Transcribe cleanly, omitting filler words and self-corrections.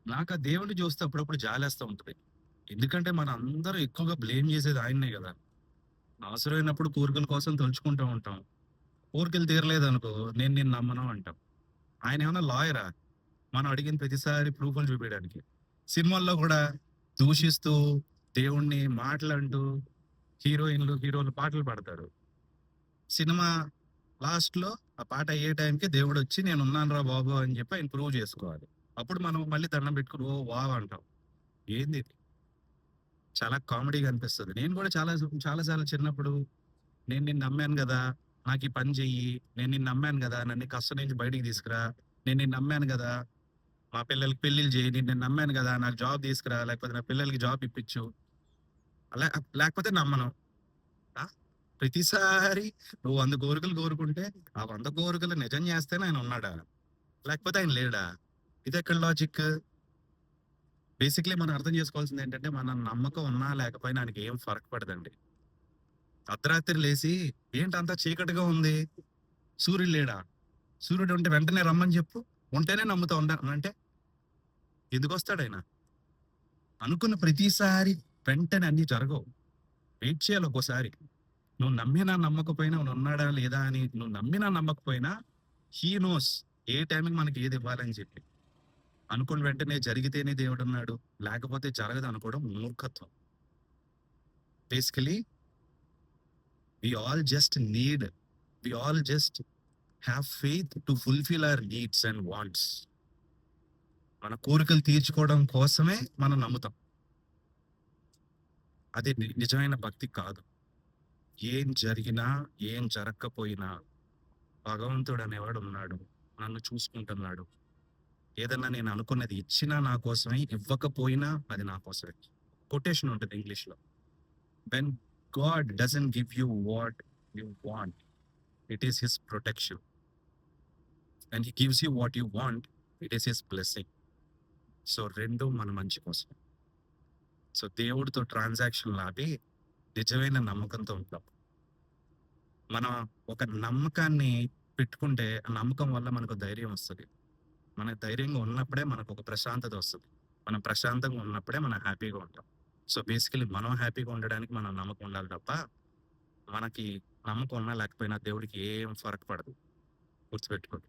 నాకు ఆ దేవుడిని చూస్తే అప్పుడప్పుడు జాలేస్తా ఉంటది. ఎందుకంటే మనందరం ఎక్కువగా బ్లేమ్ చేసేది ఆయన్నే గదా! అవసరమైనప్పుడు కోరికల కోసం తలుచుకుంటూ ఉంటాం. కోరికలు తీరలేదనుకో, నేను నిన్ను నమ్మను అంటాం. ఆయనేమన్నా లాయరా? మనం అడిగిన ప్రతిసారి ప్రూఫ్‌లు చూపియడానికి. సినిమాల్లో గూడా దూషిస్తూ, దేవుడిని మాటలంటూ హీరోయిన్‌లు, హీరోలు పాటలు పాడతారు. సినిమా లాస్ట్‌లో ఆ పాట అయ్యే టైంకి దేవుడొచ్చి నేనున్నానురా బాబు అని చెప్పి ఆయన ప్రూవ్ చేసుకోవాలి. అప్పుడు మనం మళ్ళీ దండం పెట్టుకొని ఓహ్! వావ్! అంటాం. ఏందిది? చాలా కామెడీగా అనిపిస్తది. నేను గూడా చాలా సార్లు చిన్నప్పుడు నేను నిన్ను నమ్మాను గదా! నాకు ఈ పని చెయ్యి. నేను నిన్ను నమ్మాను గదా! నన్ను ఈ కష్టం నుంచి బయటికి తీసుకురా. నేను నిన్ను నమ్మాను గదా! మా పిల్లలకి పెళ్ళిళ్ళు చెయ్యి. నేను నిన్ను నమ్మాను గదా! నాకు జాబ్ తీసుకురా. లేకపోతే నా పిల్లలకి జాబ్ ఇప్పిచ్చు. అలా లేకపోతే నమ్మను. ఆ! ప్రతిసారి నువ్వు 100 కోరికలు కోరుకుంటే, ఆ 100 కోరికలు నిజం చేస్తేనే ఆయన ఉన్నాడా? లేకపోతే ఆయన లేడా? ఇదెక్కడ లాజిక్? బేసిక్‌లీ మనం అర్థం చేసుకోవాల్సిందేంటంటే, మన నమ్మకం ఉన్నా లేకపోయినా ఆయనకి ఏం ఫరక్ పడదండి. అర్ధరాత్రి లేసి ఏంటంతా చీకటిగా ఉంది. సూర్యుడు లేడా? సూర్యుడు ఉంటే వెంటనే రమ్మని చెప్పు. ఉంటేనే నమ్ముతా అంటే ఎందుకొస్తాడాయన? అనుకున్న ప్రతిసారి వెంటనే అన్నీ జరగవు. వెయిట్ చేయాలి ఒక్కోసారి. నువ్వు నమ్మినా నమ్మకపోయినా ఉన్నాడా లేదా అని నువ్వు నమ్మినా నమ్మకపోయినా హీ నోస్ ఏ టైంకి మనకి ఏది ఇవ్వాలని చెప్పి. అనుకున్న వెంటనే జరిగితేనే దేవుడున్నాడు. లేకపోతే జరగదు అనుకోవడం మూర్ఖత్వం. Basically we all just have faith to fulfil our needs and wants. మన కోరికలు తీర్చుకోవడం కోసమే మనం నమ్ముతాం. అది నిజమైన భక్తి కాదు. ఏం జరిగినా, ఏం జరక్కపోయినా భగవంతుడు అనేవాడు ఉన్నాడు. నన్ను చూసుకుంటున్నాడు. ఏదన్నా నేను అనుకున్నది ఇచ్చినా నా కోసమే, ఇవ్వకపోయినా అది నా కోసమే. కొటేషన్ ఉంటది ఇంగ్లీష్‌లో. When God doesn't give you what you want, it is his protection. When he gives you what you want, it is his blessing. So 2 మన మంచి కోసం. సో దేవుడితో ట్రాన్సాక్షన్‌లు ఆపి నిజమైన నమ్మకంతో ఉంటాం. మనం ఒక నమ్మకాన్ని పెట్టుకుంటే, ఆ నమ్మకం వల్ల మనకు ధైర్యం వస్తది. మన ధైర్యంగా ఉన్నప్పుడే మనకొక ప్రశాంతత వస్తది. మనం ప్రశాంతంగా ఉన్నప్పుడే మనం హ్యాపీగా ఉంటాం. సో, బేసికల్లీ మనం హ్యాపీగా ఉండడానికి మనం నమ్మకం ఉండాలి తప్ప, మనకి నమ్మకం ఉన్నా లేకపోయినా దేవుడికి ఏం ఫరక్ పడదు. గుర్తుపెట్టుకోండి.